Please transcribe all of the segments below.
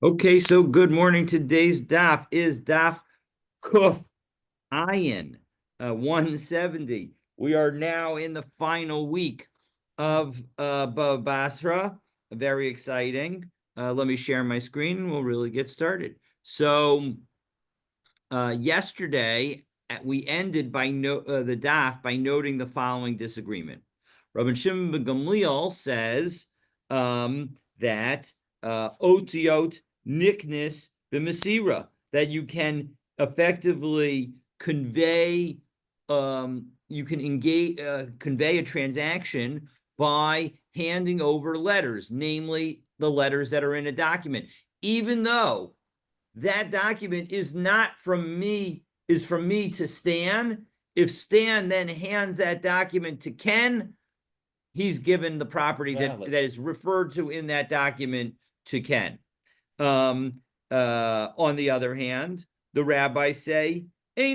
Okay, so good morning. Today's daf is daf kuf ayin 170. We are now in the final week of Bava Basra. Very exciting. Let me share my screen and we'll really get started. So yesterday we ended by the daf by noting the following disagreement. Rabbi Shimon ben Gamliel says that otiot niknis b'mesira, that you can effectively convey you can engage convey a transaction by handing over letters, namely the letters that are in a document, even though that document is not from me, is from me to Stan. If Stan then hands that document to Ken, he's given the property that is referred to in that document to Ken. On the other hand, the rabbis say, that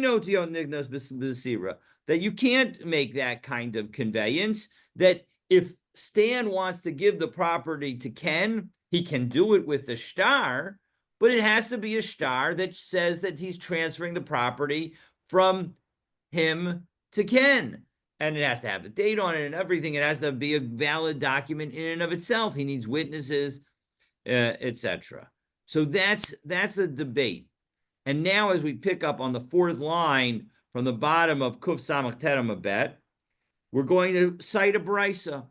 you can't make that kind of conveyance, that if Stan wants to give the property to Ken, he can do it with the star, but it has to be a star that says that he's transferring the property from him to Ken. And it has to have the date on it and everything. It has to be a valid document in and of itself. He needs witnesses, etc. So that's a debate. And now, as we pick up on the fourth line from the bottom of Kuf Samach Teramabet, we're going to cite a brisa.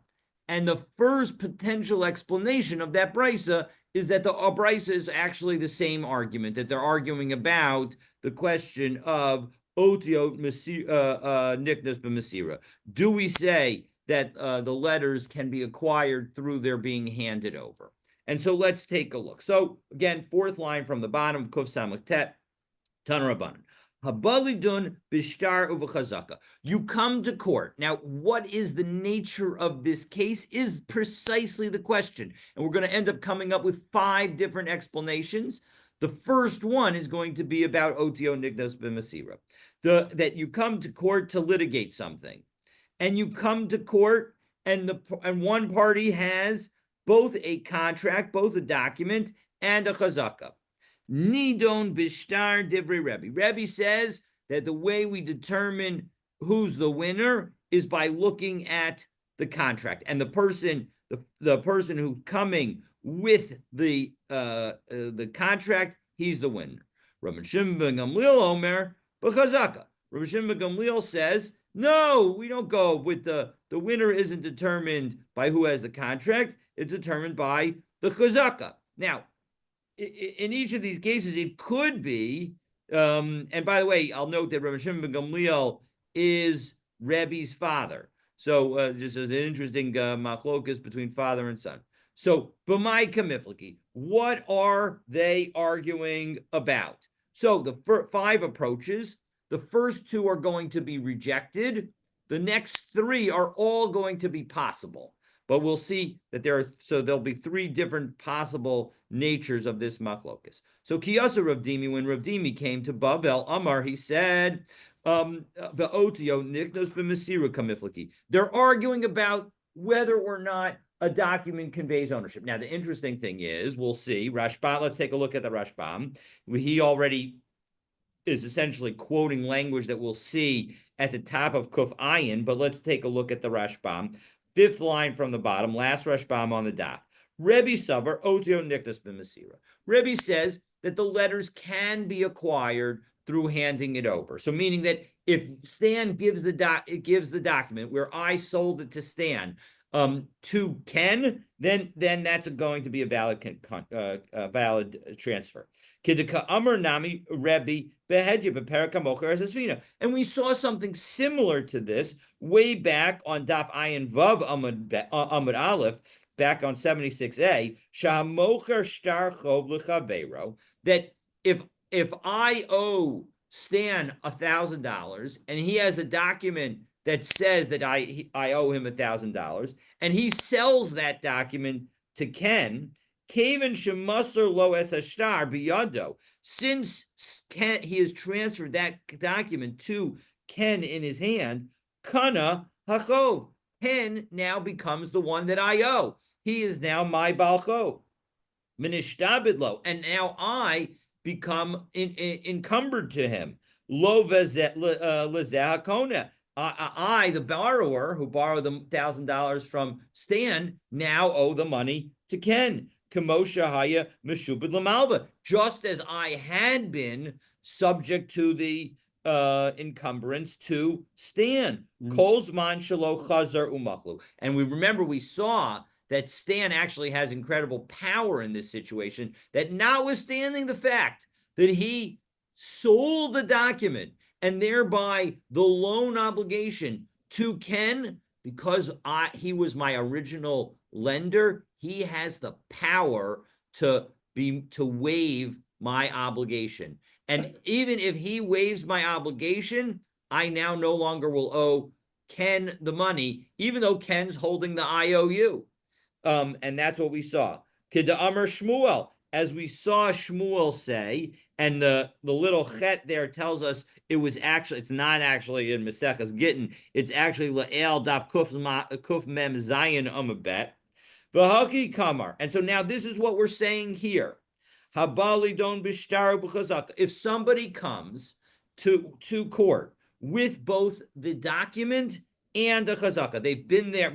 And the first potential explanation of that brisa is that the brisa is actually the same argument, that they're arguing about the question of otiot niknas b'masira. Do we say that the letters can be acquired through their being handed over? And so let's take a look. So again, fourth line from the bottom of Kuf Samach Tet, Tanarabanan. Habalidun bishtar uvachazaka. You come to court. Now, what is the nature of this case is precisely the question. And we're going to end up coming up with 5 different explanations. The first one is going to be about otio nignas b'masira. That you come to court to litigate something. And you come to court and one party has both a contract, both a document, and a chazaka. Nidon bishtar divrei Rebbe. Rebbe says that the way we determine who's the winner is by looking at the contract, and the person who's coming with the contract, he's the winner. Rabbi Shimon ben Gamliel Omer b'chazaka. Rabbi Shimon ben Gamliel says, no, we don't go with the winner isn't determined by who has the contract. It's determined by the chazaka. Now, in each of these cases, it could be, and by the way, I'll note that Rabbi Shimon ben Gamliel is Rebbe's father. So this is an interesting machlokas between father and son. So, b'mai kamifliki, what are they arguing about? So the 5 approaches, the first 2 are going to be rejected. The next 3 are all going to be possible. But we'll see that there'll be 3 different possible natures of this machlokas. So Kiyasa Rav Dimi, when Rav Dimi came to Bavel Amar, he said, they're arguing about whether or not a document conveys ownership. Now, the interesting thing is, we'll see, Rashbam, let's take a look at the Rashbam. He already is essentially quoting language that we'll see at the top of Kuf Ayin, but let's take a look at the Rashbam. 5th line from the bottom, last Rashbam on the daf. Rebbe Savar, Otio Niknas b'Masira. Rebbe says that the letters can be acquired through handing it over. So meaning that if Stan gives the document where I sold it to Stan to Ken, then that's going to be a valid valid transfer. And we saw something similar to this way back on Daf Ayin Vav Amud Aleph, back on 76a, that if I owe Stan $1,000 and he has a document that says that I owe him $1,000 and he sells that document to Ken, since he has transferred that document to Ken in his hand, Kana Hachov, Ken now becomes the one that I owe. He is now my Balchov. Minishtabidlo, and now I become encumbered to him. Lo lezehakona. I, the borrower who borrowed the $1,000 from Stan, now owe the money to Ken. Kamosha haya meshubid lamalva, just as I had been subject to the encumbrance to Stan. Kolzman shelo chazar umachlu. And we remember we saw that Stan actually has incredible power in this situation, that notwithstanding the fact that he sold the document and thereby the loan obligation to Ken, because he was my original lender, he has the power to waive my obligation. And even if he waives my obligation, I now no longer will owe Ken the money, even though Ken's holding the IOU. And that's what we saw. Kida Amar Shmuel, as we saw Shmuel say, and the little chet there tells us it's not actually in Maseches Gittin, it's actually La'el Daf Kuf Mem Zayin Amabet. V'haki Kamar. And so now this is what we're saying here. Habali don bishtaru b'chazaka. If somebody comes to court with both the document and the chazaka, they've been there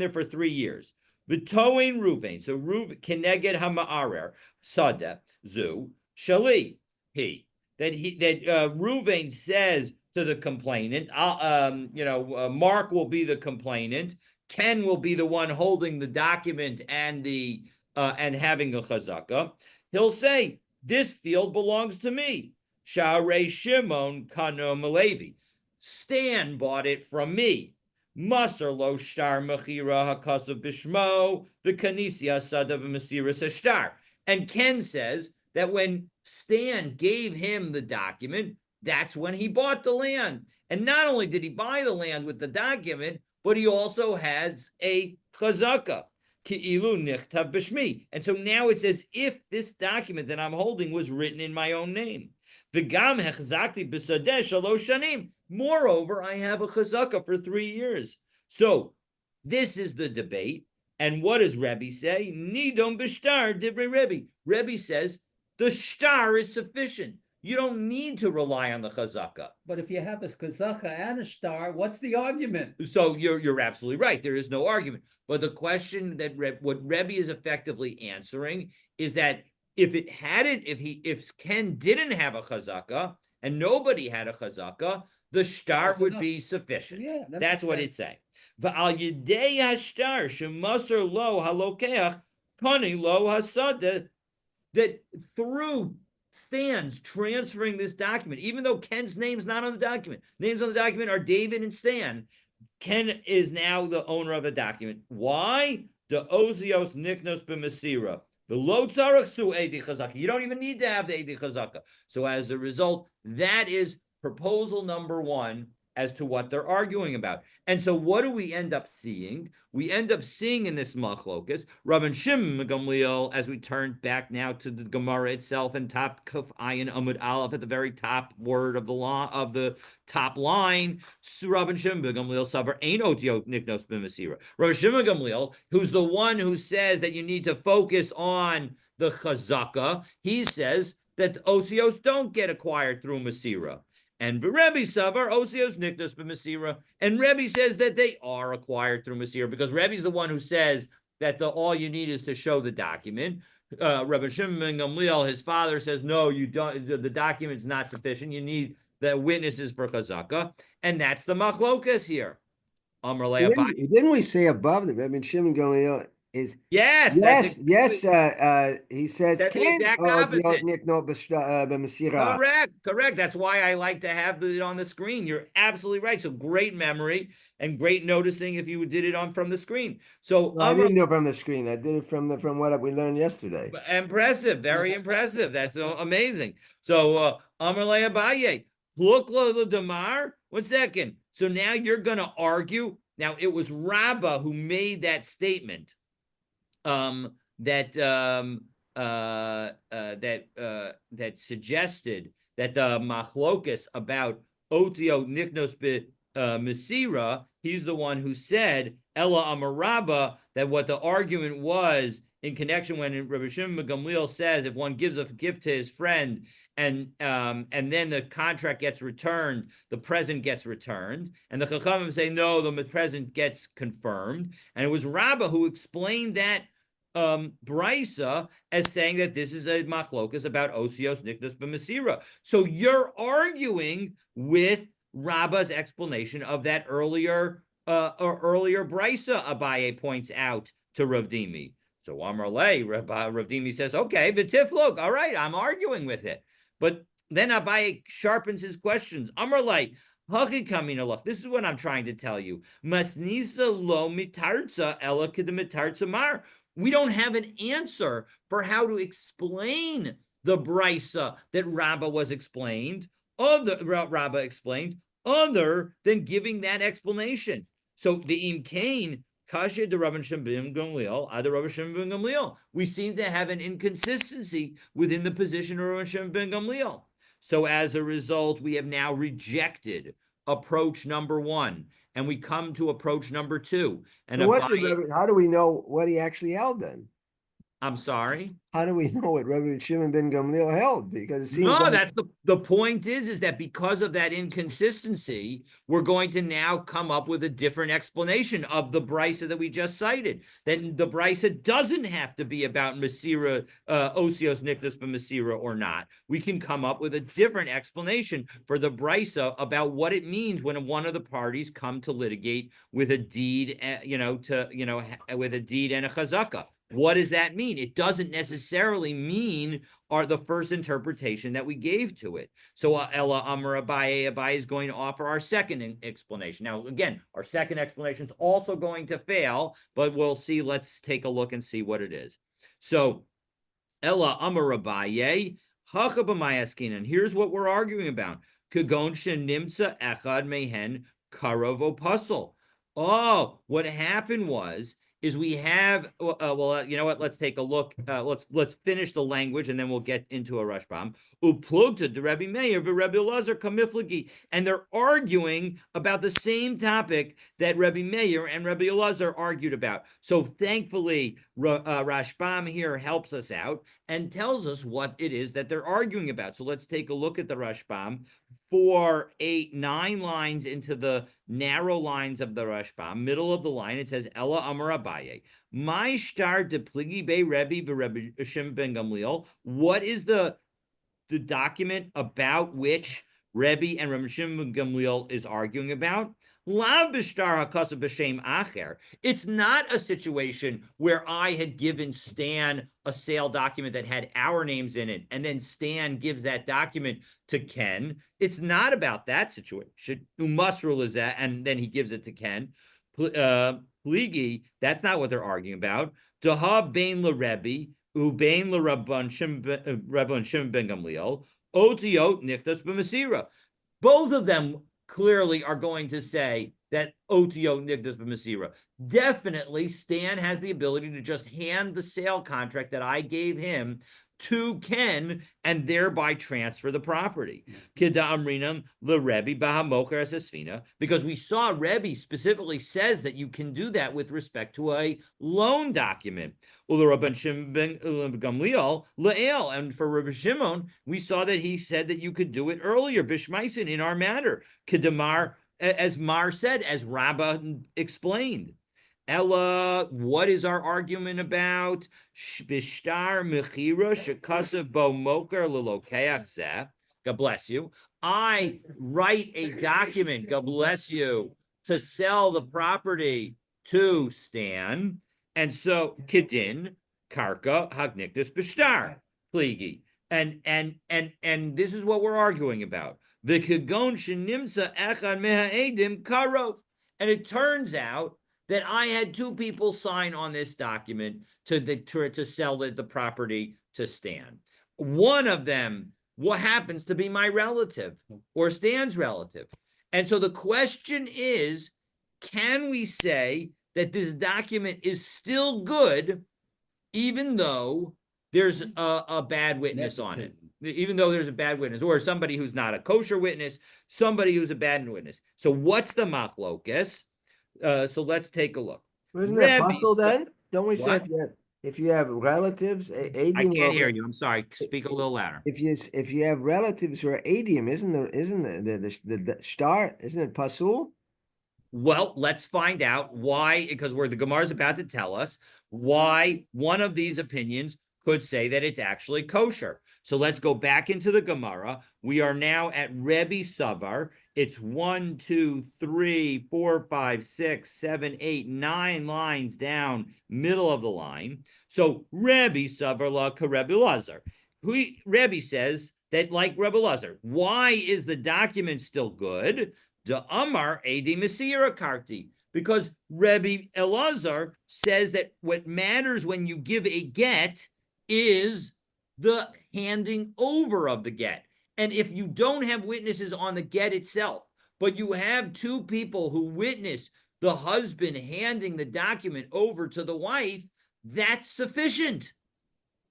for 3 years. V'toin Ruvain. So Keneged Hama'arer Sada Zu Shali. That Ruvain says to the complainant, Mark will be the complainant. Ken will be the one holding the document and having a chazaka. He'll say, this field belongs to me. Sha'arei Shimon Kano Malevi. Stan bought it from me. Masar lo shtar mechira hakasav bishmo v'kanisia sada b'masira sashtar. And Ken says that when Stan gave him the document, that's when he bought the land. And not only did he buy the land with the document, but he also has a chazaka. Ki'ilu nichtav b'shmi. And so now it's as if this document that I'm holding was written in my own name. V'gam hechzakti b'sadeh shalosh shanim. Moreover, I have a chazaka for 3 years. So this is the debate. And what does Rebbe say? Nidom b'shtar divrei Rebbe. Rebbe says the shtar is sufficient. You don't need to rely on the chazaka. But if you have a chazaka and a shtar, what's the argument? So you're absolutely right. There is no argument. But the question that what Rebbe is effectively answering is that if Ken didn't have a chazaka and nobody had a chazaka, the shtar would be sufficient. Yeah, that's what it's saying. V'al yidei hashtar shemasar lo halokeach kani lo hasada, that through Stan's transferring this document, even though Ken's name's not on the document, names on the document are David and Stan, Ken is now the owner of the document. Why? The ozios niknos b'masira. The lo tzarach su eidi chazaka. You don't even need to have the eidi chazaka. So as a result, that is proposal number 1 as to what they're arguing about. And so what do we end up seeing? We end up seeing in this machlokas, Rabban Shimon Gamliel, as we turn back now to the Gemara itself and top kuf ayin amud aleph at the very top word of the law of the top line, Rabban Shimon Gamliel savar ein otio niknos b'masira. Rabban Shimon Gamliel, who's the one who says that you need to focus on the chazaka, he says that osios don't get acquired through masira. And Rebbe Savar, Osios Niknos b'Masira. And Rebbe says that they are acquired through Masira, because Rebbe's the one who says that all you need is to show the document. Rabbi Shimon Gamliel, his father, says, no, you don't, the document's not sufficient. You need the witnesses for Chazaka. And that's the machlokas here. Didn't we say above that Rabbi Shimon Gamliel is yes, he says that's the exact opposite. Correct. That's why I like to have it on the screen. You're absolutely right. So great memory and great noticing if you did it from the screen. So I didn't do it from the screen. I did it from what we learned yesterday. Impressive, very impressive. That's amazing. So Amar le Abaye, look the Damar. 1 second. So now you're going to argue. Now it was Rabbah who made that statement. That suggested that the machlokas about otio niknos mesira, he's the one who said Ella Amaraba, that what the argument was in connection when Rabbi Shimon ben Gamliel says if one gives a gift to his friend and then the contract gets returned, the present gets returned, and the Chachamim say no, the present gets confirmed, and it was Rabbah who explained that brisa as saying that this is a machlokas about osios nikdos b'masira. So you're arguing with Rabbah's explanation of that earlier brisa. Abaye points out to Rav Dimi. So Amar Lei, Rav Dimi says, okay, v'tiflok, all right, I'm arguing with it. But then Abaye sharpens his questions. Amar Lei, this is what I'm trying to tell you. Masnisa lo mitarza ela kedemitarza mar. We don't have an answer for how to explain the brisa that Rabbah explained, other than giving that explanation. So the imkain kasha de Rabban Shimon ben Gamliel, other Rabban Shimon ben Gamliel. We seem to have an inconsistency within the position of Rabban Shimon ben Gamliel. So as a result, we have now rejected approach number one, and we come to approach number two. And So how do we know what he actually held then? I'm sorry? How do we know what Rabbi Shimon ben Gamliel held? Because it seems that's the point is that because of that inconsistency, we're going to now come up with a different explanation of the brisa that we just cited. That the brisa doesn't have to be about Masira, Osios Nikdos Masira or not. We can come up with a different explanation for the brisa about what it means when one of the parties come to litigate with a deed, with a deed and a chazakah. What does that mean? It doesn't necessarily mean the first interpretation that we gave to it. So Ella Amar Abaye is going to offer our second explanation. Now, again, our second explanation is also going to fail, but we'll see. Let's take a look and see what it is. So Ella Amar Abaye, Hacha b'mayaskinan. Here's what we're arguing about. Kagon shenimtza echad mehen karov opusel. Oh, what happened is we have you know what? Let's take a look. Let's finish the language and then we'll get into a Rashbam. Uplugta de Rabbi Meir v'Rebbi Elazar kamiflagi, and they're arguing about the same topic that Rabbi Meir and Rabbi Elazar argued about. So thankfully, Rashbam here helps us out and tells us what it is that they're arguing about. So let's take a look at the Rashbam. 9 lines into the narrow lines of the Rashbam, middle of the line, it says Ella Amar Abaye. My star de pligi be Rebbe v'Rebbe Shimon ben Gamliel. What is the document about which Rebbe and Rabbi Shimon ben Gamliel is arguing about? It's not a situation where I had given Stan a sale document that had our names in it, and then Stan gives that document to Ken. It's not about that situation. Umasrul is that, and then he gives it to Ken. Pligi, that's not what they're arguing about. Daha bein la Rebbe, ubein la Rabban Shimon ben Gamliel, otiot nichtas b'masira. Both of them clearly are going to say that otio nigdas b'masira. Definitely, Stan has the ability to just hand the sale contract that I gave him to Ken and thereby transfer the property. Kidamrinam the Rebbe bahamocher esesfina, because we saw Rebbe specifically says that you can do that with respect to a loan document. Rabban Shimon ben Gamliel le'el, and for Rabbi Shimon, we saw that he said that you could do it earlier, bishmaisen, in our matter. Kedamar, as Mar said, as Rabbah explained. Ella, what is our argument about? Bishtar mechira shekasav bo moker lelokeach zeh. God bless you. I write a document, God bless you, to sell the property to Stan. And so, Kidin, Karka, Hagniktis, Bishtar, Pligi. And this is what we're arguing about. The Kagon Shenimsa Echad Mehaedim Karov. And it turns out that I had 2 people sign on this document to sell the property to Stan. One of them what happens to be my relative or Stan's relative. And so the question is, can we say that this document is still good even though there's a bad witness on it? Even though there's a bad witness, or somebody who's not a kosher witness, somebody who's a bad witness. So what's the machlokes? So let's take a look. Isn't that puzzle then? Don't we say if you have relatives, I Adim can't hear you. I'm sorry. Speak a little louder. if you have relatives who are Adim, isn't the star, isn't it pasul? Well, let's find out why, because the Gemara is about to tell us why one of these opinions could say that it's actually kosher. So let's go back into the Gemara. We are now at Rebbe Savar. It's 1, 2, 3, 4, 5, 6, 7, 8, 9 lines down, middle of the line. So Rebbe Savar la Rebbe Lazar. Rebbe says that like Rebbe Lazar, why is the document still good? De Amar Edi Mesira Karti. Because Rebbe Elazar says that what matters when you give a get is the handing over of the get. And if you don't have witnesses on the get itself, but you have two people who witness the husband handing the document over to the wife, that's sufficient.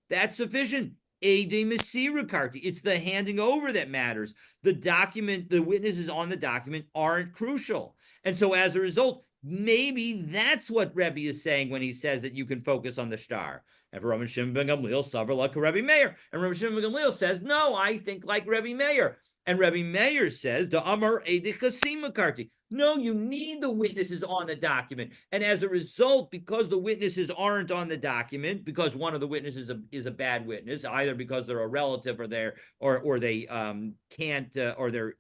That's sufficient. Ede Mesira Karti. It's the handing over that matters. The document, the witnesses on the document aren't crucial. And so as a result, maybe that's what Rebbe is saying when he says that you can focus on the star. And Rabbi Shimon ben Gamliel, Savar like Rebbe Meir. And Rabbi Shimon ben Gamliel says, no, I think like Rebbe Meir. And Rebbe Meir says, the Amar Ede Chasim Karti. No, you need the witnesses on the document. And as a result, because the witnesses aren't on the document, because one of the witnesses is a bad witness, either because they're a relative or they can't or they're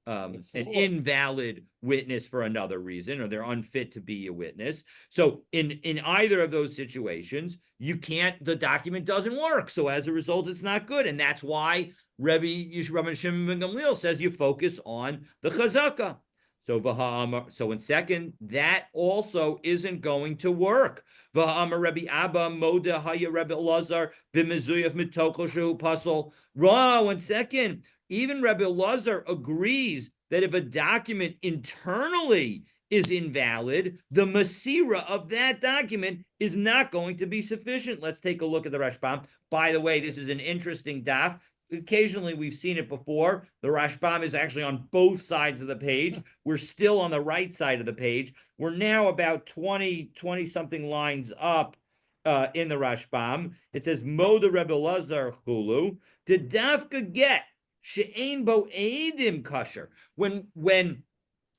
an invalid witness for another reason, or they're unfit to be a witness. So in either of those situations, the document doesn't work. So as a result, it's not good. And that's why Rabbi Shimon ben Gamliel says you focus on the chazaka. So in second, that also isn't going to work. Rabbi Abba Moda Haya Rabbi Lazar B'Mezuyev Mitokol Shehu Pasol. Raw. In second, even Rabbi Lazar agrees that if a document internally is invalid, the Masira of that document is not going to be sufficient. Let's take a look at the Rashbam. By the way, this is an interesting daf. Occasionally we've seen it before. The Rashbam is actually on both sides of the page. We're still on the right side of the page. We're now about 20 something lines up in the Rashbam. It says, Moda Rebbe Lazar Hulu, did Dafka get She'ein Bo Eidim Kasher. When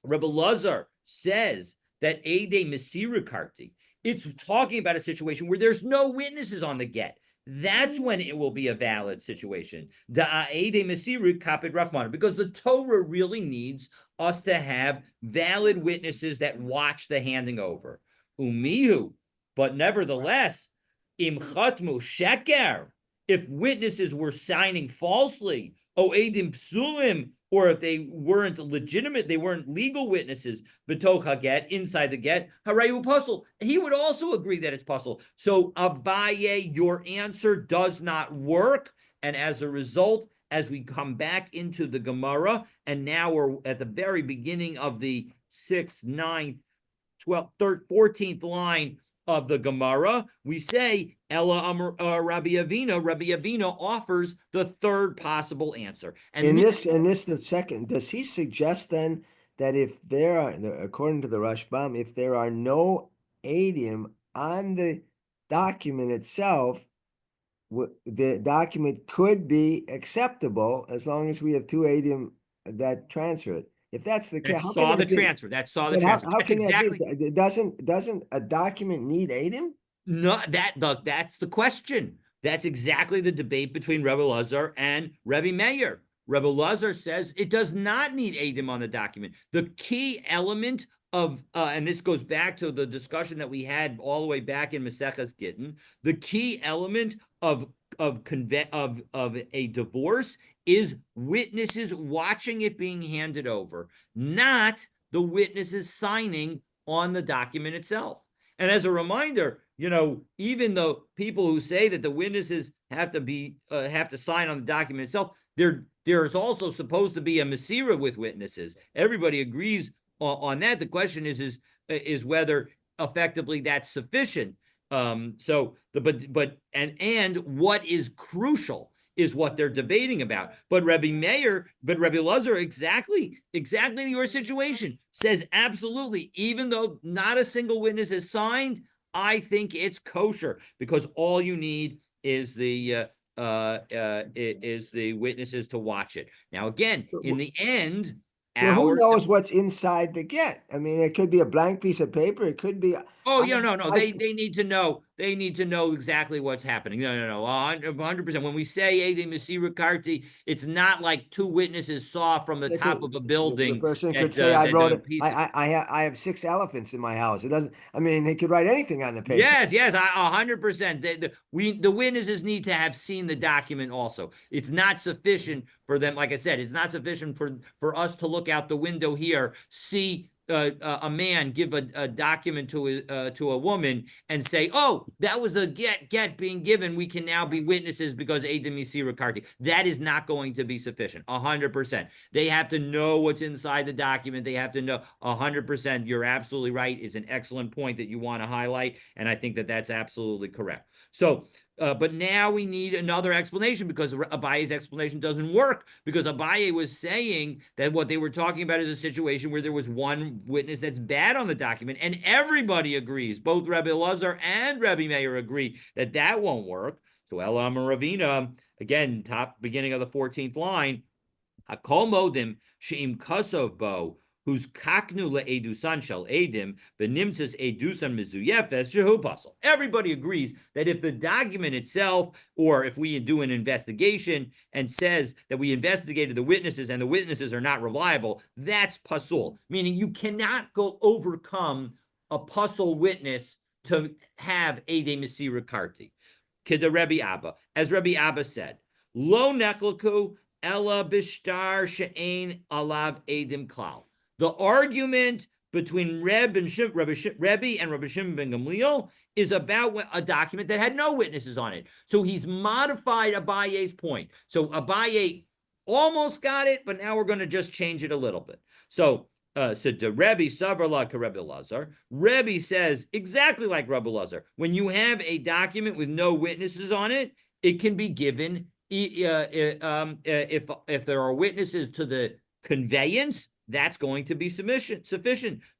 Rebbe Lazar says that Eide Mesira Karti, it's talking about a situation where there's no witnesses on the get. That's when it will be a valid situation. Because the Torah really needs us to have valid witnesses that watch the handing over. Umihu, but nevertheless, im chatmu sheker, if witnesses were signing falsely, o edim psulim, or if they weren't legitimate, they weren't legal witnesses, b'toch haget, inside the get, harayu puzzle. He would also agree that it's puzzle. So Abaye, your answer does not work. And as a result, as we come back into the Gemara, and now we're at the very beginning of the 6th, 9th, 12th, 13th, 14th line of the Gemara, we say Ella Rabbi Avina offers the third possible answer. And the second, does he suggest then that if there are, according to the Rashbam, if there are no Adim on the document itself, the document could be acceptable as long as we have two Adim that transfer it. If that's the case, saw the transfer. That's exactly. Doesn't a document need Adim? No, that's the question. That's exactly the debate between Rebbe Lazar and Rebbe Meir. Rebbe Lazar says it does not need Adim on the document. The key element of, and this goes back to the discussion that we had all the way back in Maseches Gittin, the key element of a divorce is witnesses watching it being handed over, not the witnesses signing on the document itself. And as a reminder, even though people who say that the witnesses have to sign on the document itself, there's also supposed to be a Masira with witnesses. Everybody agrees on that. The question is whether effectively that's sufficient. And what is crucial is what they're debating about. But Rebbe Lazar, exactly your situation, says absolutely, even though not a single witness is signed, I think it's kosher because all you need is the witnesses to watch it. Now, again, in the end, Well, who our knows what's inside the get? I mean, it could be a blank piece of paper. It could be. Oh, yeah, no, I, they need to know. They need to know exactly what's happening. No, 100%. When we say Ede Masira Karti, it's not like two witnesses saw from the top of a the building person could that say, "I that wrote the it. piece. I have 6 elephants in my house." It doesn't. I mean, they could write anything on the paper. Yes, 100%. The witnesses need to have seen the document also. It's not sufficient for them. Like I said, it's not sufficient for us to look out the window here, see a man give a document to a woman and say, "Oh, that was a get being given. We can now be witnesses because Adam Misira Karti." That is not going to be sufficient. 100%. They have to know what's inside the document. They have to know 100%. You're absolutely right. It's an excellent point that you want to highlight, and I think that that's absolutely correct. So, but now we need another explanation because Abaye's explanation doesn't work because Abaye was saying that what they were talking about is a situation where there was one witness that's bad on the document, and everybody agrees. Both Rabbi Elazar and Rabbi Meir agree that that won't work. So Elam and Ravina, again, top beginning of the 14th line, Hakol modim she'im kasov bo who's kaknu le'edusan shel edim v'nimtzas edusan mizuyefes shehu pasal. Everybody agrees that if the document itself, or if we do an investigation and says that we investigated the witnesses and the witnesses are not reliable, that's pasul. Meaning you cannot go overcome a pasul witness to have Ede Masira Karti. Kida Rebbe Abba, as Rebbe Abba said, lo nechlaku ella bishtar she'ein alav edim klal. The argument between Rebbe and Rabbi Shimon ben Gamliel is about a document that had no witnesses on it. So he's modified Abaye's point. So Abaye almost got it, but now we're going to just change it a little bit. So the Rebbe Savarla to Rebbe Lazar. Rebbe says exactly like Rebbe Lazar. When you have a document with no witnesses on it, it can be given if there are witnesses to the conveyance. That's going to be sufficient.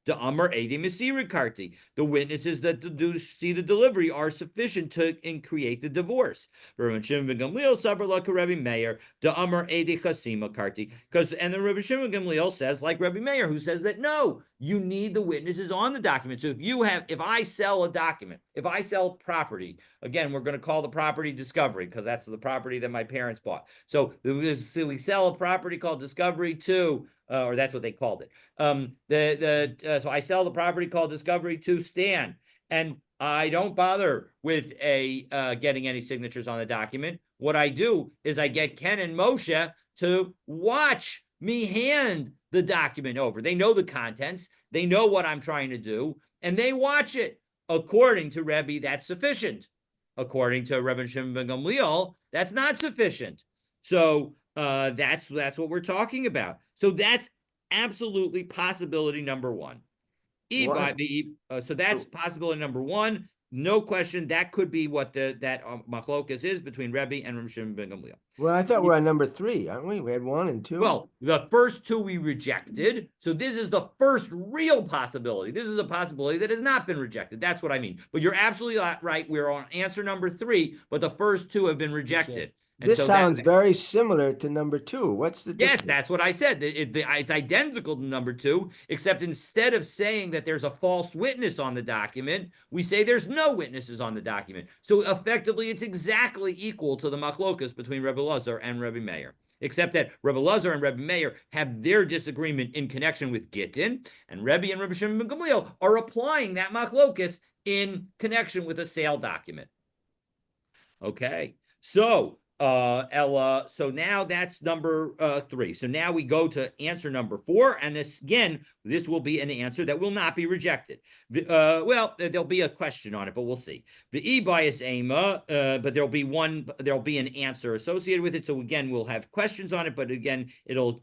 The Amar Edi Masira Karti. The witnesses that see the delivery are sufficient to create the divorce. Rabbi Shimon ben Gamliel suffer like Rabbi Meir. The Amar Edi Chasima Karti. And then Rabbi Shimon ben Gamliel says, like Rabbi Meir, who says that no, you need the witnesses on the document. So if I sell a document, if I sell property, again, we're going to call the property Discovery because that's the property that my parents bought. So we sell a property called Discovery to. Or that's what they called it. So I sell the property called Discovery to Stan, and I don't bother with getting any signatures on the document. What I do is I get Ken and Moshe to watch me hand the document over. They know the contents, they know what I'm trying to do, and they watch it. According to Rebbe, that's sufficient. According to Rebbe Shimon ben Gamliel, that's not sufficient. So that's what we're talking about. So that's absolutely possibility number one. So that's possibility number one. No question. That could be what that machlokas is between Rebbe and Reb Shimon ben Gamliel. Well, I thought we're on number 3, aren't we? We had 1 and 2. Well, the first 2 we rejected. So this is the first real possibility. This is a possibility that has not been rejected. That's what I mean. But you're absolutely right. We're on answer number 3, but the first 2 have been rejected. And this so sounds very similar to number 2. What's the difference? Yes, that's what I said. It's identical to number 2, except instead of saying that there's a false witness on the document, we say there's no witnesses on the document. So effectively, it's exactly equal to the machlokas between Rebbe Lazar and Rebbe Meir, except that Rebbe Lazar and Rebbe Meir have their disagreement in connection with Gittin, and Rebbe and Rebbe Shimon ben Gamliel are applying that machlokas in connection with a sale document. Okay, so Ella, so now that's number 3. So now we go to answer number 4, and this will be an answer that will not be rejected. Well, there'll be a question on it, but we'll see. The e-bias ama, but there'll be an answer associated with it. So again, we'll have questions on it, but again, it'll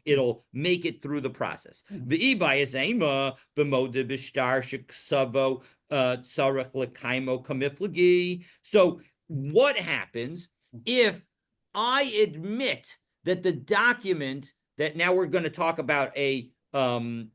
make it through the process. The e-bias ama b'moda b'shtar sheksavo tzarech lekaimo kamiflagi. So what happens if I admit that the document that now we're going to talk about we can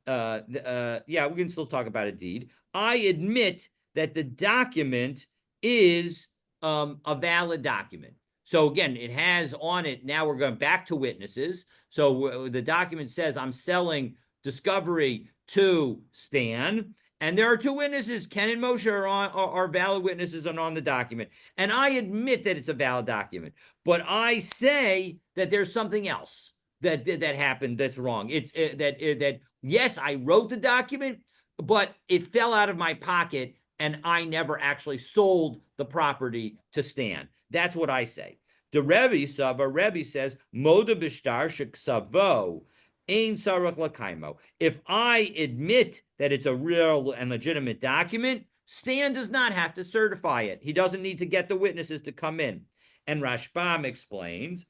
still talk about a deed. I admit that the document is a valid document. So again, it has on it, now we're going back to witnesses. So the document says I'm selling Discovery to Stan, and there are two witnesses, Ken and Moshe are valid witnesses and on the document. And I admit that it's a valid document, but I say that there's something else that happened that's wrong. It's that yes, I wrote the document, but it fell out of my pocket and I never actually sold the property to Stan. That's what I say. The Rebbe says, Moda bishtar sheksavo ein sarach lakaimo. If I admit that it's a real and legitimate document, Stan does not have to certify it. He doesn't need to get the witnesses to come in. And Rashbam explains,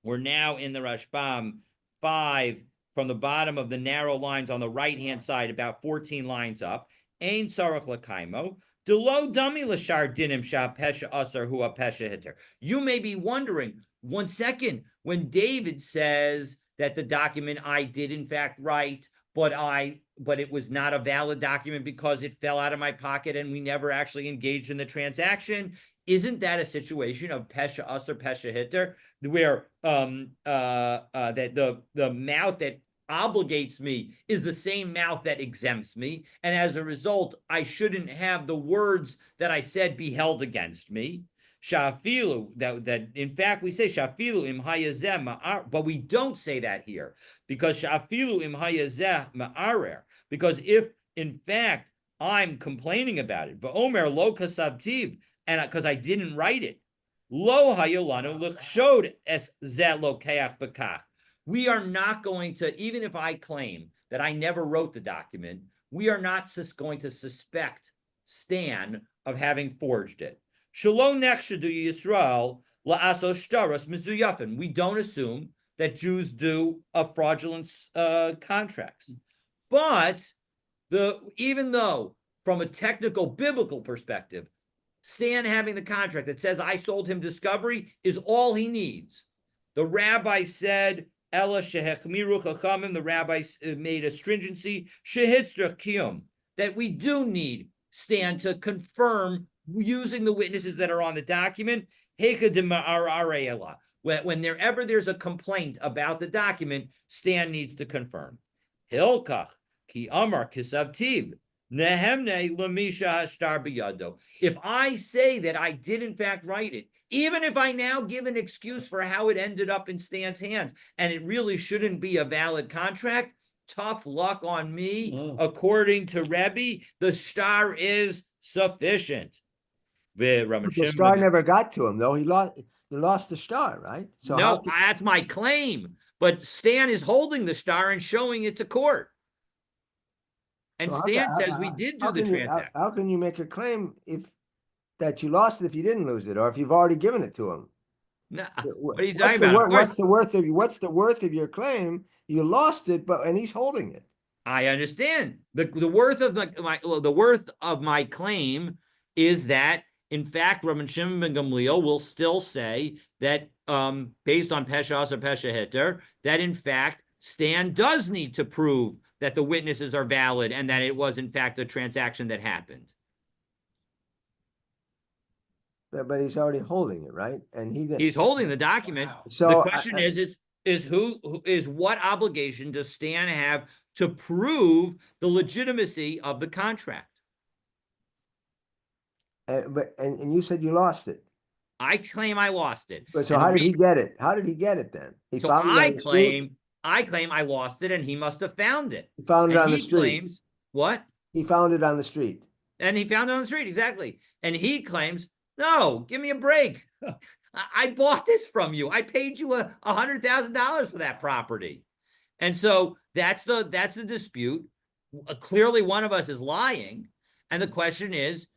we're now in the Rashbam 5, from the bottom of the narrow lines on the right-hand side, about 14 lines up. Ein sarach lakaimo. Delo dami l'shar dinim sha pesha asar hu pesha hitter. You may be wondering, 1 second, when David says that the document I did in fact write, but it was not a valid document because it fell out of my pocket and we never actually engaged in the transaction. Isn't that a situation of pesha asar pesha hitter, where that the mouth that obligates me is the same mouth that exempts me, and as a result, I shouldn't have the words that I said be held against me. Shafilu, that in fact we say shafilu im hayazeh ma'ar, but we don't say that here, because shafilu im hayazeh ma'arer, because if in fact I'm complaining about it, v'omer lo kasavtiv, and because I didn't write it, lo hayolanu l'chshod es zeh lokeach b'kach. We are not going to, even if I claim that I never wrote the document, we are not going to suspect Stan of having forged it. Shalom nechshadu Yisrael la'asos shtaros mizuyafin. We don't assume that Jews do fraudulent contracts. But even though, from a technical biblical perspective, Stan having the contract that says I sold him Discovery is all he needs. The rabbi said, Ella shehechmiru chachamim, the rabbis made a stringency, shehitzra kiyum, that we do need Stan to confirm using the witnesses that are on the document. Whenever there's a complaint about the document, Stan needs to confirm. Hilkach ki amar kisavtiv. If I say that I did in fact write it, even if I now give an excuse for how it ended up in Stan's hands, and it really shouldn't be a valid contract, tough luck on me. According to Rebbe, the shtar is sufficient. The star never got to him, though. He lost the star, right? So no, that's my claim. But Stan is holding the star and showing it to court. And Stan says we did do the transaction. How can you make a claim that you lost it if you didn't lose it, or if you've already given it to him? No, what are you talking about? What's the worth of your claim? You lost it, and he's holding it. I understand. The worth of my claim is that, in fact, Rabban Shimon ben Gamliel will still say that, based on Pesha or Pesha Hitter, that in fact Stan does need to prove that the witnesses are valid and that it was in fact a transaction that happened. But he's already holding it, right? And he's holding the document. Wow. So the question is what obligation does Stan have to prove the legitimacy of the contract? And you said you lost it. I claim I lost it. But so how did he get it? How did he get it then? I claim I lost it, and he must have found it. He found it on the street. Claims, what? He found it on the street. And he found it on the street, exactly. And he claims, no, give me a break. I bought this from you. I paid you $100,000 for that property. And so that's the dispute. Clearly, one of us is lying. And the question is,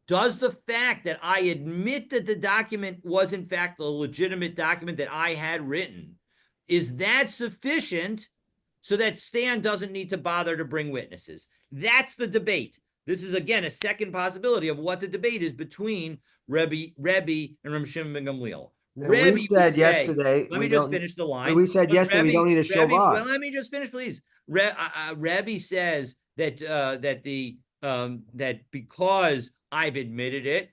does the fact that I admit that the document was in fact a legitimate document that I had written, is that sufficient so that Stan doesn't need to bother to bring witnesses? That's the debate. This is, again, a second possibility of what the debate is between Rebbe and Rabban Shimon ben Gamliel. Rebbe said yesterday. Let me just finish the line. We said yesterday we don't need a show bar. Well, let me just finish, please. Rebbe says that that because I've admitted it,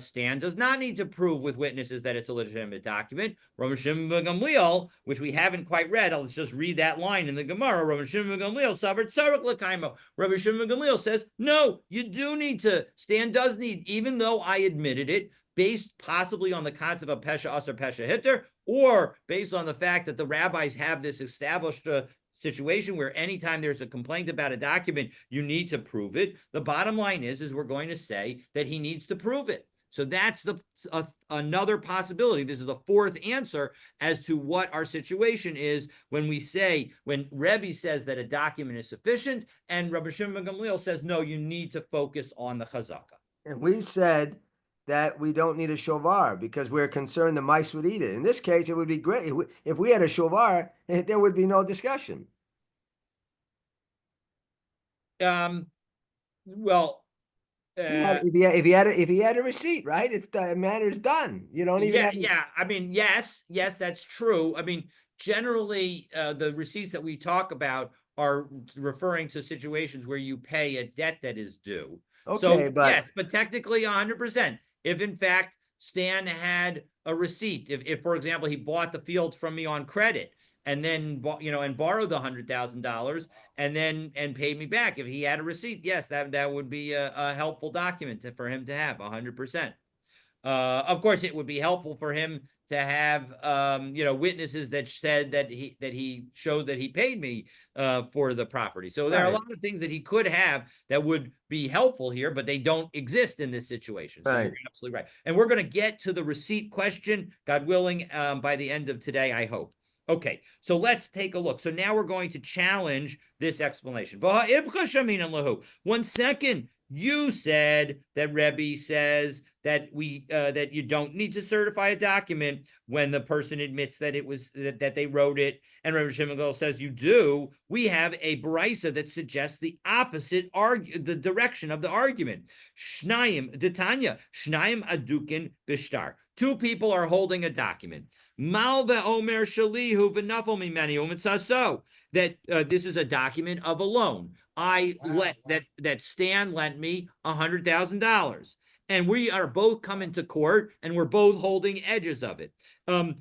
Stan does not need to prove with witnesses that it's a legitimate document. Rabbi Shimon ben Gamliel, which we haven't quite read, let's just read that line in the Gemara. Rabbi Shimon ben Gamliel, Savar Tzarek L'Kaimo. Rabbi Shimon ben Gamliel says, no, you do need to. Stan does need, even though I admitted it, based possibly on the concept of Pesha Asar Pesha Hitter, or based on the fact that the rabbis have this established situation where anytime there's a complaint about a document, you need to prove it. The bottom line is we're going to say that he needs to prove it. So that's another possibility. This is the fourth answer as to what our situation is when Rebbe says that a document is sufficient, and Rabbi Shimon ben Gamliel says, no, you need to focus on the chazaka. And we said that we don't need a shovar because we're concerned the mice would eat it. In this case, it would be great. If we had a shovar, there would be no discussion. Well, if he had a receipt, right? If the matter's done, you don't even have. Yeah. I mean, yes, that's true. I mean, generally, the receipts that we talk about are referring to situations where you pay a debt that is due. Okay, so, but yes, but technically 100%. If in fact Stan had a receipt, if for example he bought the field from me on credit and then and borrowed the $100,000 and paid me back, if he had a receipt, yes, that would be a helpful document for him to have 100%. Of course, it would be helpful for him to have witnesses that said that he showed that he paid me for the property. So there are a lot of things that he could have that would be helpful here, but they don't exist in this situation. So you're absolutely right. And we're going to get to the receipt question, God willing, by the end of today, I hope. Okay, so let's take a look. So now we're going to challenge this explanation. 1 second. You said that Rebbe says that that you don't need to certify a document when the person admits that it was that they wrote it, and Rebbe Shimon says you do. We have a brisa that suggests the opposite the direction of the argument. Shnayim Detanya Shnayim Adukin Bishtar. Two people are holding a document. Malva Omer Shalihu v'nafel mimeni umitzaso. That this is a document of a loan. That Stan lent me $100,000, and we are both coming to court, and we're both holding edges of it.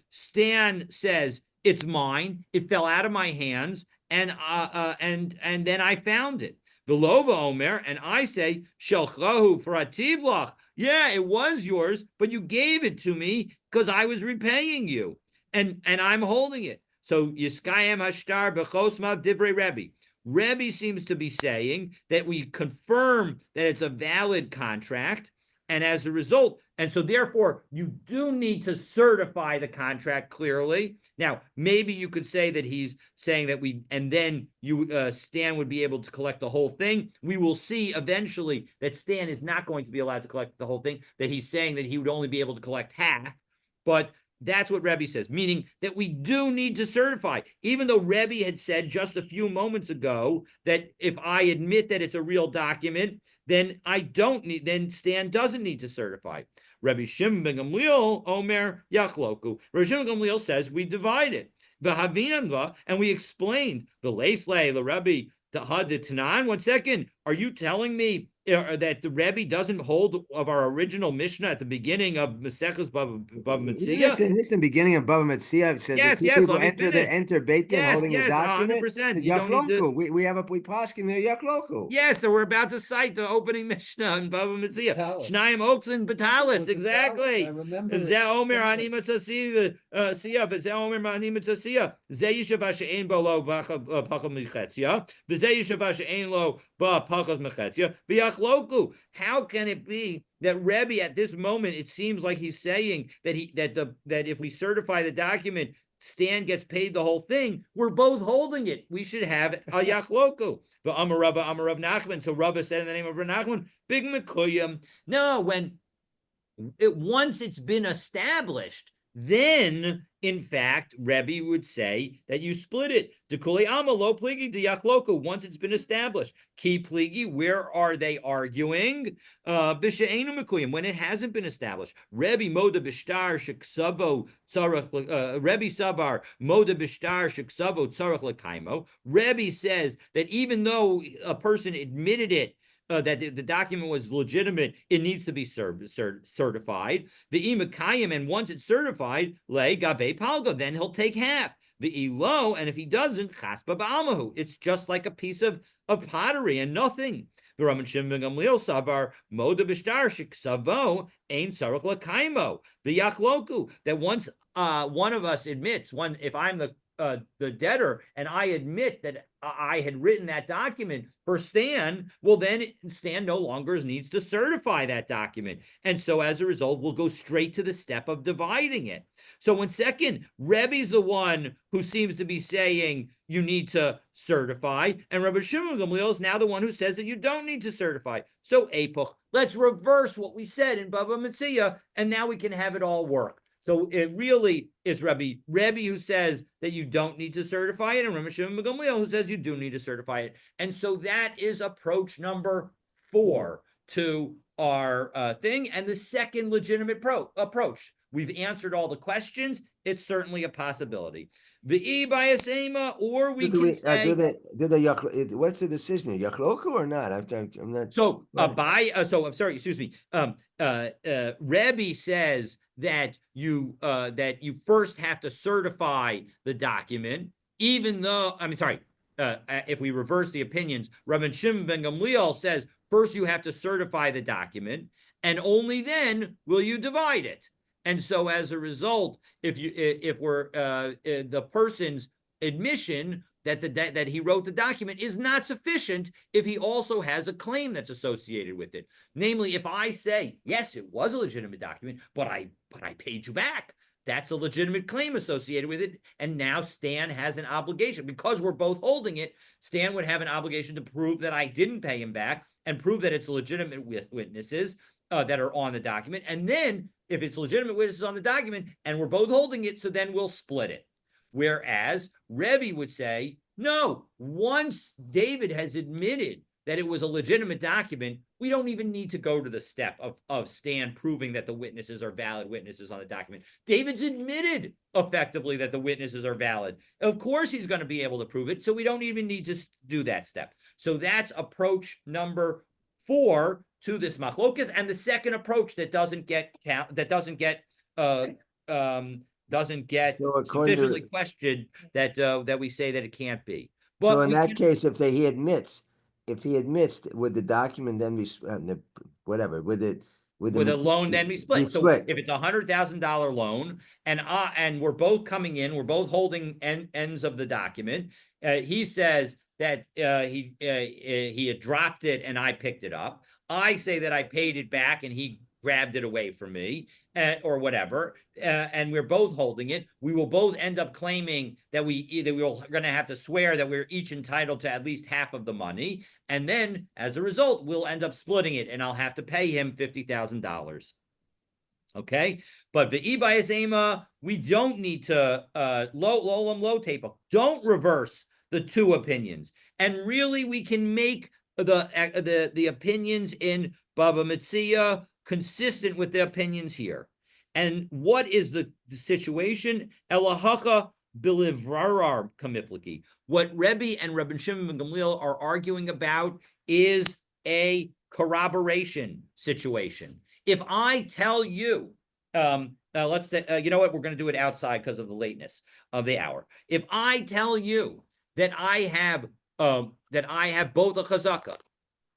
Stan says it's mine. It fell out of my hands, and then I found it. Velova Omer, and I say shelchahu farativlach. Yeah, it was yours, but you gave it to me because I was repaying you, and I'm holding it. So Yiskayem Hashtar Bechosmav Divrei Rebbe. Rebbe seems to be saying that we confirm that it's a valid contract, and as a result, and so therefore you do need to certify the contract clearly. Now, maybe you could say that he's saying that Stan would be able to collect the whole thing. We will see eventually that Stan is not going to be allowed to collect the whole thing, that he's saying that he would only be able to collect half, but that's what Rebbe says, meaning that we do need to certify, even though Rebbe had said just a few moments ago that if I admit that it's a real document, then Stan doesn't need to certify. Rabbi Shimon ben Gamliel Omer Yachloku. Rabbi Shimon ben Gamliel says we divide it. And we explained the Leisley, the Rebbe, the Haditanan. 1 second, are you telling me that the Rebbe doesn't hold of our original Mishnah at the beginning of Maseches Bava Metzia? Listen, the beginning of Bava Metzia. It says yes, people enter Beit Din holding a document. 100%. Yachloku. We have we paskin there Yachloku. Yes, so we're about to cite the opening Mishnah in Bava Metzia. Shnayim Oxen Batalis, exactly. I remember. Ze Omer Ani Mitzasiya, Ze Omer Ani Mitzasiya, Ze Yishav She'ein Bo Lo Pachal Mechetzia, Ze Yishav She'ein Lo Ba Pachal Mechetzia, Loku. How can it be that Rebbe at this moment, it seems like he's saying that that if we certify the document, Stan gets paid the whole thing? We're both holding it. We should have a Yachloku. The Amarav Nachman. So Rabba said in the name of Rav Nachman, Big Mekuyim. No, once it's been established, then, in fact, Rebbe would say that you split it. Dekuli amalo pligi de yachloku. Once it's been established. Ki pligi, where are they arguing? B'she'enu mekuyim, when it hasn't been established. Rebbe moda b'shtar sheksavo tzarach. Rebbe savar moda b'shtar sheksavo tzarach lekaimo. Rebbe says that even though a person admitted it that the document was legitimate, it needs to be certified. The imakayim, and once it's certified, le gabe palga, then he'll take half. The elo, and if he doesn't, chaspa ba'almahu. It's just like a piece of pottery and nothing. The Raman Shimon Gamliel savar moda b'shtar shiksavo ein sarach lakaimo. The yachloku, that once one of us admits, if I'm the debtor and I admit that I had written that document for Stan, well, then Stan no longer needs to certify that document. And so as a result, we'll go straight to the step of dividing it. So in second, Rebbe's the one who seems to be saying you need to certify, and Rabbi Shimon Gamliel is now the one who says that you don't need to certify. So Epoch, let's reverse what we said in Bava Metzia, and now we can have it all work. So it really is Rebbe who says that you don't need to certify it, and Rabbi Shimon Gamliel who says you do need to certify it. And so that is approach number 4 to our thing, and the second legitimate approach. We've answered all the questions. It's certainly a possibility. The biasema, or we can say, what's the decision? Yachloku or not? I'm not. So I'm sorry. Excuse me. Rebbe says that you first have to certify the document, even though if we reverse the opinions, Rabbi Shimon ben Gamliel says first you have to certify the document, and only then will you divide it. And so as a result, if we're the person's admission that he wrote the document is not sufficient if he also has a claim that's associated with it. Namely, if I say, yes, it was a legitimate document, but I paid you back, that's a legitimate claim associated with it. And now Stan has an obligation. Because we're both holding it, Stan would have an obligation to prove that I didn't pay him back and prove that it's legitimate witnesses that are on the document. And then if it's legitimate witnesses on the document and we're both holding it, so then we'll split it. Whereas Rebbe would say, no, once David has admitted that it was a legitimate document, we don't even need to go to the step of Stan proving that the witnesses are valid witnesses on the document. David's admitted effectively that the witnesses are valid. Of course, he's going to be able to prove it, so we don't even need to do that step. So that's approach number 4 to this machlokas, and the second approach that doesn't get sufficiently questioned that we say that it can't be. But so in that case, if he admits, would the document then be whatever? Would a loan then be split? So if it's $100,000 loan, and we're both coming in, we're both holding ends of the document. He says that he had dropped it and I picked it up. I say that I paid it back and he grabbed it away from me, or whatever, and we're both holding it. We will both end up claiming that we're going to have to swear that we're each entitled to at least half of the money, and then as a result, we'll end up splitting it, and I'll have to pay him $50,000. Okay, but the ibayasema, we don't need to low table. Don't reverse the 2 opinions, and really we can make the opinions in Bava Metzia consistent with the opinions here. And what is the situation? Elahacha bilivrarar kamifliki. What Rebbe and Rabbi Shimon ben Gamliel are arguing about is a corroboration situation. If I tell you, you know what? We're going to do it outside because of the lateness of the hour. If I tell you that I have both a chazaka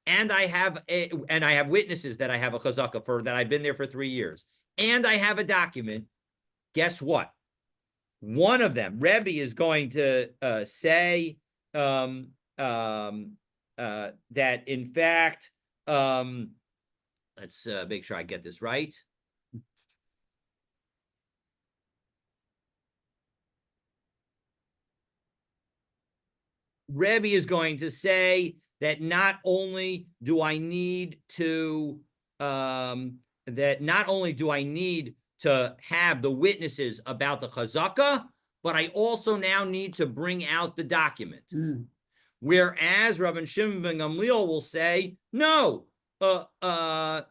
and I have witnesses that I have a chazaka for, that I've been there for 3 years, and I have a document, guess what? One of them, Rebbe, is going to say that in fact, let's make sure I get this right. Rebbe is going to say that not only do I need to have the witnesses about the chazaka, but I also now need to bring out the document. Whereas Rabbi Shimon ben Gamliel will say, no, as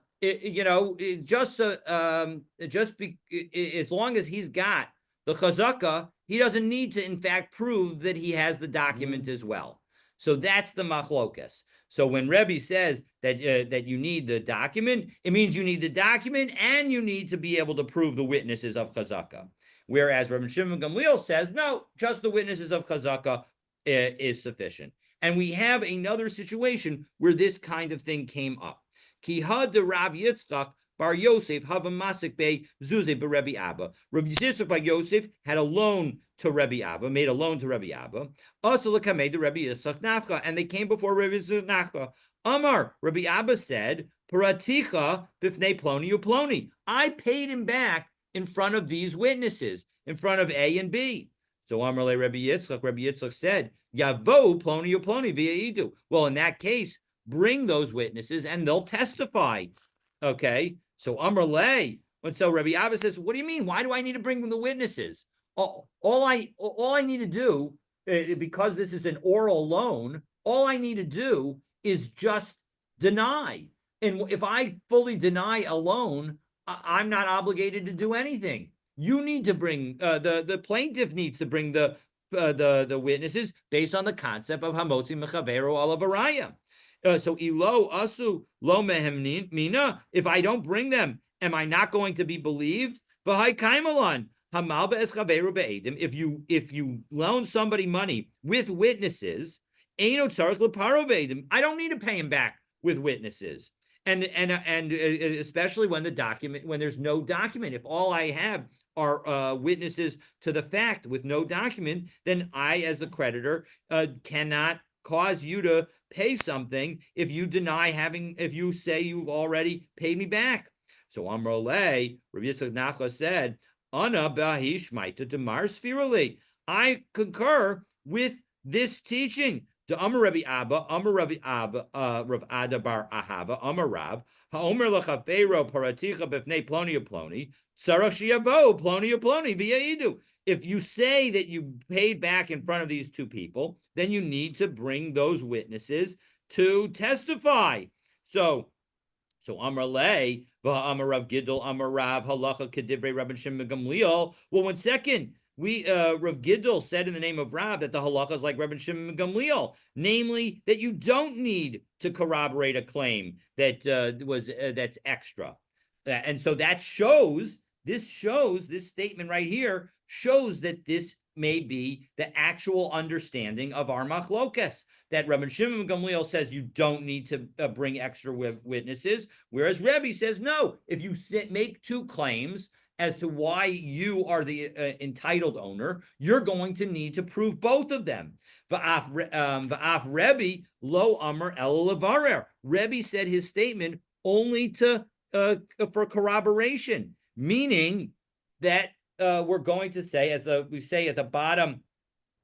long as he's got the chazaka, he doesn't need to, in fact, prove that he has the document as well. So that's the machlokas. So when Rebbe says that that you need the document, it means you need the document and you need to be able to prove the witnesses of chazaka. Whereas Rabbi Shimon Gamliel says, no, just the witnesses of chazaka is sufficient. And we have another situation where this kind of thing came up. Ki had the Rav Yitzchak Bar Yosef Hava Masik Bey Zuze Rebbe Abba. Rav Yitzchak Bar Yosef had a loan to Rebbe Abba, made a loan to Rebbe Abba. Also Lakameh the Rebbe Yitzchak Nafka, and they came before Rebbe Yitzchak Nafka. Amar, Rebbe Abba said, Paraticha bifnei ploni uploni. I paid him back in front of these witnesses, in front of A and B. So Amar le Rebbe Yitzchak said, Yavo ploni uploni via idu. Well, in that case, bring those witnesses and they'll testify. Okay, so Amar le. And so Rebbe Abba says, what do you mean? Why do I need to bring the witnesses? All I need to do, because this is an oral loan, all I need to do is just deny. And if I fully deny a loan, I'm not obligated to do anything. You need to bring the plaintiff needs to bring the witnesses based on the concept of hamotzi mechavero alavaraya. So ilo asu lo mehem mina. If I don't bring them, am I not going to be believed? V'hai kaimalan. If you loan somebody money with witnesses, I don't need to pay him back with witnesses. And especially when there's no document. If all I have are witnesses to the fact with no document, then I, as the creditor, cannot cause you to pay something if you say you've already paid me back. So Amroleh, Rav Yitzchak Nachla said, Ana bahish maita demar sphirali. I concur with this teaching. To Amar Rabbi Abba, Rav Ada bar Ahava, Amar Rav, Haomer lechafeiro paraticha b'fnei ploni uploni, tzarach sheyavo ploni uploni v'yaidu. If you say that you paid back in front of these two people, then you need to bring those witnesses to testify. So Amar Lei, Amar Rav Gidol, Amar Rav Halacha Kedivrei Rabban Shimon Gamliel. Well, 1 second. Rav Gidol said in the name of Rav that the halacha is like Rabban Shimon Gamliel, namely that you don't need to corroborate a claim that that's extra, and so this statement right here shows that this may be the actual understanding of our machlokas, that Rabban Shimon Gamliel says you don't need to bring extra witnesses, whereas Rebbe says no. If you make two claims as to why you are the entitled owner, you're going to need to prove both of them. V'af Rebbe lo amar el levarer. Rebbe said his statement only for corroboration, meaning that we're going to say, as we say at the bottom,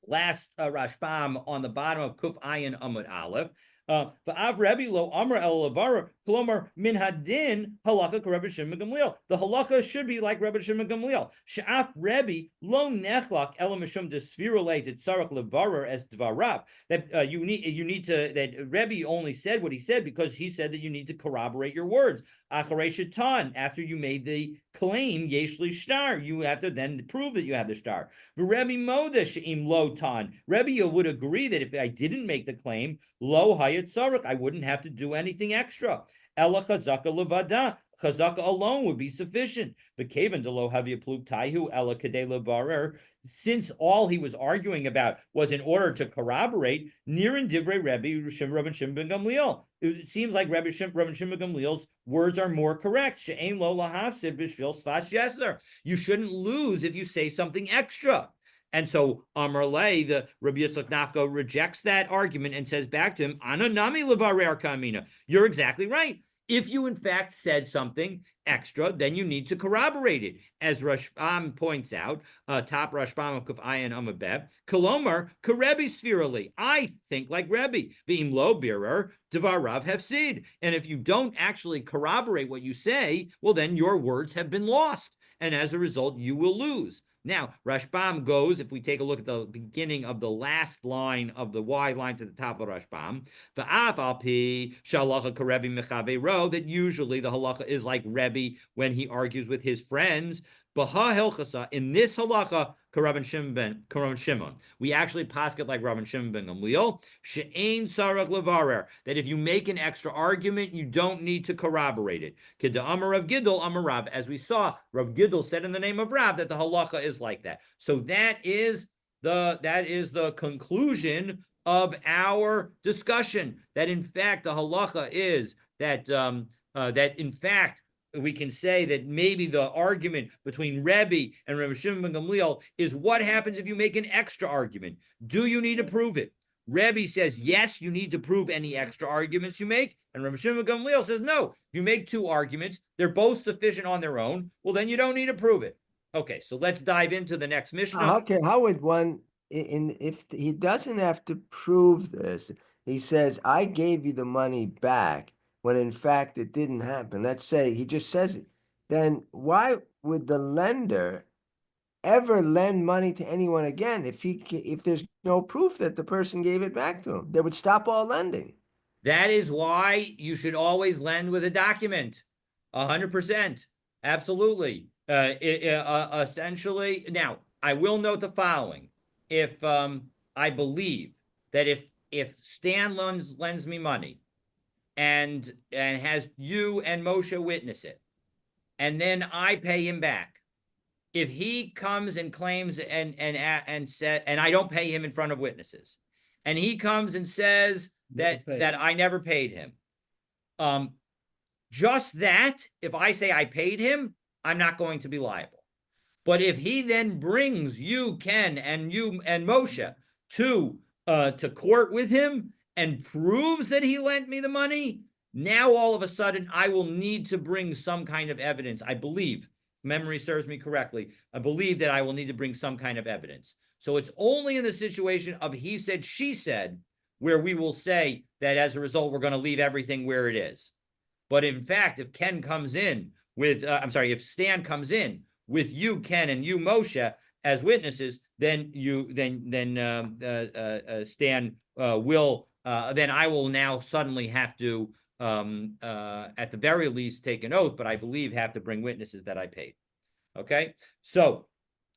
last Rashbam on the bottom of Kuf Ayin Amud Aleph, V'av Rebbe lo amar el levarer, kolomar min hadin halacha k'Rebbe Shimon Gamliel. The halacha should be like Rebbe Shimon Gamliel. She'af Rebbe lo nechlak ela mishum desvirulei tzarach levarer as dvarav. That you need to, that Rebbe only said what he said because he said that you need to corroborate your words. Acharei shatan, after you made the claim yesh li shtar, you have to then prove that you have the shtar. Rebbe moda she'im lo tan. Rebbe would agree that if I didn't make the claim, lo hayat sarach, I wouldn't have to do anything extra. Ela chazaka levada. Chazaka alone would be sufficient. But kaven de lo havia pluk taihu ela kadei lebarer. Since all he was arguing about was in order to corroborate, nirin divrei Rebbe Rabban Shimon Gamliel. It seems like Rabban Shimon Gamliel's words are more correct. She'ein lo lahafsid b'shvil sfas yeser. You shouldn't lose if you say something extra. And so Amar Lei, the Rabbi Yitzchak Nafka, rejects that argument and says back to him, Ana nami levarer kamina. You're exactly right. If you in fact said something extra, then you need to corroborate it. As Rashbam points out, top Rashbam of Kuf Ayin Amabeb, Kolomar Karebi Sphirali. I think like Rebbe. V'im lo birer devarav hefsid. And if you don't actually corroborate what you say, well, then your words have been lost. And as a result, you will lose. Now, Rashbam goes, if we take a look at the beginning of the last line of the Y lines at the top of Rashbam, v'af al pi shalacha karebi mechavero, that usually the halacha is like Rebbe when he argues with his friends. Baha hilchasa, in this halacha, Rabban Shimon. We actually pasket like Rabban Shimon ben Gamliel. She'ein sarach levarer. That if you make an extra argument, you don't need to corroborate it. Kida Amar Rav Gidol Amar Rav. As we saw, Rav Gidol said in the name of Rav that the halacha is like that. So that is the conclusion of our discussion. That in fact the halacha is that that in fact we can say that maybe the argument between Rebbe and Rabbi Shimon ben Gamliel is what happens if you make an extra argument. Do you need to prove it? Rebbe says, yes, you need to prove any extra arguments you make. And Rabbi Shimon ben Gamliel says, no, if you make two arguments, they're both sufficient on their own, well, then you don't need to prove it. Okay, so let's dive into the next Mishnah. Okay, how would one, if he doesn't have to prove this, he says, I gave you the money back, when in fact it didn't happen. Let's say he just says it. Then why would the lender ever lend money to anyone again if there's no proof that the person gave it back to him? They would stop all lending. That is why you should always lend with a document. 100%. Absolutely. Essentially, now I will note the following. If I believe that if Stan lends me money and has you and Moshe witness it, and then I pay him back, if he comes and claims and I don't pay him in front of witnesses, and he comes and says that I never paid him, just that, if I say I paid him, I'm not going to be liable. But if he then brings you, Ken, and you and Moshe to court with him and proves that he lent me the money, now all of a sudden I will need to bring some kind of evidence. I believe, if memory serves me correctly, I believe that I will need to bring some kind of evidence. So it's only in the situation of he said, she said, where we will say that as a result, we're going to leave everything where it is. But in fact, if Ken comes in with, if Stan comes in with you, Ken, and you, Moshe, as witnesses, then Stan will, then I will now suddenly have to, at the very least, take an oath, but I believe have to bring witnesses that I paid. Okay, so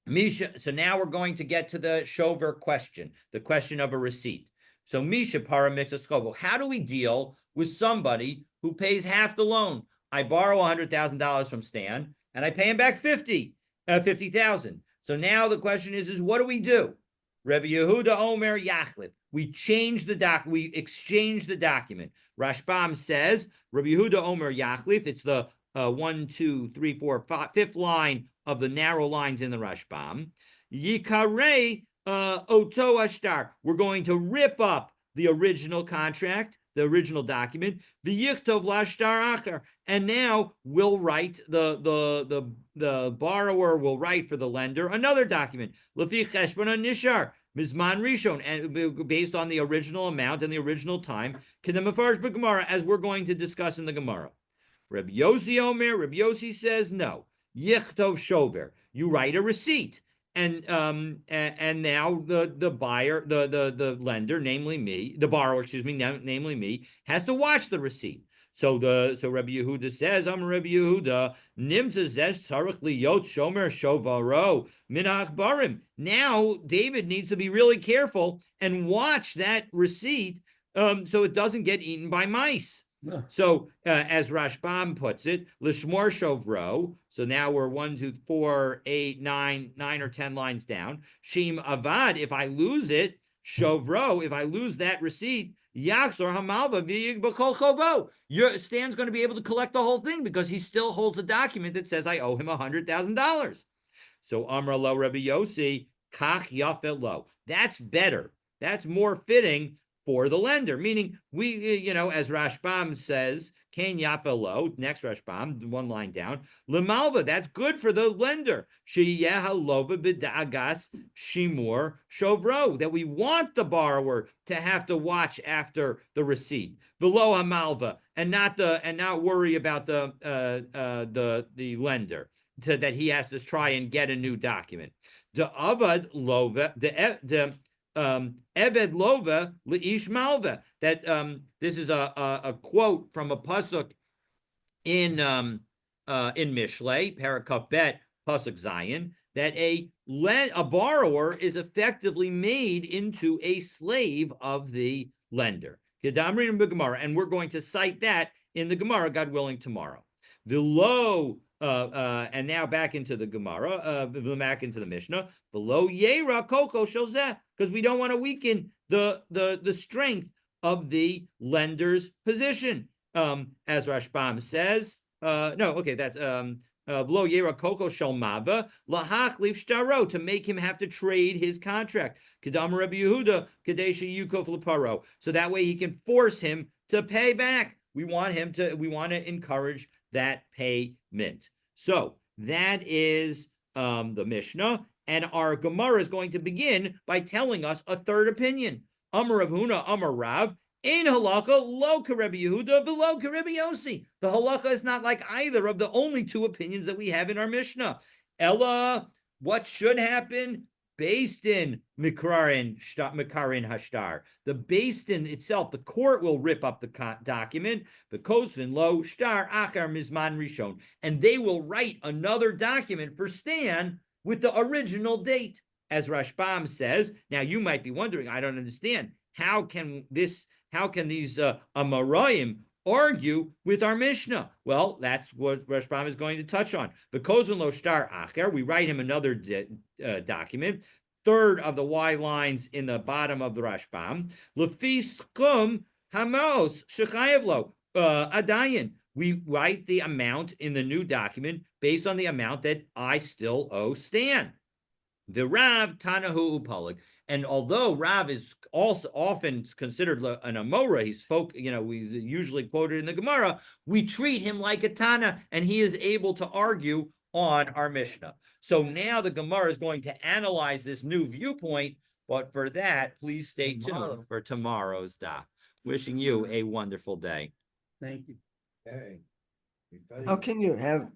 Misha, so now we're going to get to the Shover question, the question of a receipt. So Misha para mitzvah. How do we deal with somebody who pays half the loan? I borrow $100,000 from Stan and I pay him back 50,000. So now the question is what do we do? Rabbi Yehuda Omer Yachlip. We exchange the document. Rashbam says, Rabbi Yehuda Omer Yachlif, it's the 5th line of the narrow lines in the Rashbam. Yikarei Oto Ashtar. We're going to rip up the original contract, the original document, the Yichtov Lashtar Acher, and now we'll write the borrower will write for the lender another document. Lefi Cheshbon Nishar. Mizman Rishon, and based on the original amount and the original time, Kedemafarish B'Gemara, as we're going to discuss in the Gemara. Rabbi Yossi Omer, Rabbi Yossi says no. Yichtov Shover, you write a receipt, and now the buyer, the lender, namely me, the borrower, namely me, has to watch the receipt. So Rabbi Yehuda says, I'm Rabbi Yehuda, Nimza Zesh Tzarich Liyot Shomer Shovaro Minach Barim. Now David needs to be really careful and watch that receipt so it doesn't get eaten by mice. Yeah. So as Rashbam puts it, Lishmor Shovro. So now we're 1, 2, 4, 8, 9 or 10 lines down. Shim Avad, if I lose it, Shovro, if I lose that receipt, Yaxor Hamalva B'Kol Chovo. Stan's going to be able to collect the whole thing because he still holds a document that says I owe him $100,000. So Amra Lo Rabbi Yossi Kach Yafel Lo. That's better. That's more fitting for the lender. Meaning we, as Rashbam says, Kain Yafel Lo. Next Rashbam, one line down. Lemalva. That's good for the lender. Sheyeh Lova B'Dagas Shimur Shovro. That we want the borrower to have to watch after the receipt. V'lo Hamalva, and not worry about the lender that he has to try and get a new document. The Avad Lova, the Eved Lova Leish Malva. That this is a quote from a pasuk in Mishlei, Parakaf Bet, Pasuk Zion, that a borrower is effectively made into a slave of the lender. And we're going to cite that in the Gemara, God willing, tomorrow. The low, and now back into the Gemara, back into the Mishnah. The low Yera Koko Shozeh, because we don't want to weaken the strength of the lender's position. As Rashbam says, that's V'lo Yera Koko Shalmava Lahachlif Shtaro, to make him have to trade his contract. Kedam Rabbi Yehuda Kadesha Yukov Leparo, so that way he can force him to pay back. We want to encourage that payment. So that is the Mishnah, and our Gemara is going to begin by telling us a third opinion. Amar Rav Huna, Amar Rav, in halakha lo kaRebbi Yehuda v'lo kaRebbi Yossi. The halakha is not like either of the only two opinions that we have in our Mishnah. Ella, what should happen? Based in Mikarin Hashtar. The based in itself, the court will rip up the document, the Kosvin Lo Shtar Achar Mizman Rishon, and they will write another document for Stan with the original date. As Rashbam says, now you might be wondering, I don't understand. How can these Amoraim argue with our Mishnah? Well, that's what Rashbam is going to touch on. The Kosvin Lo Shtar Achar, we write him another document, third of the Y lines in the bottom of the Rashbam. Lefi skum hamos shechayevlo adayin. We write the amount in the new document based on the amount that I still owe Stan. The Rav Tanahu Upalig. And although Rav is also often considered an Amora, he's usually quoted in the Gemara, we treat him like a Tana, and he is able to argue on our Mishnah. So now the Gemara is going to analyze this new viewpoint, but for that, please stay tuned for tomorrow's daf. Wishing you a wonderful day. Thank you. How can you have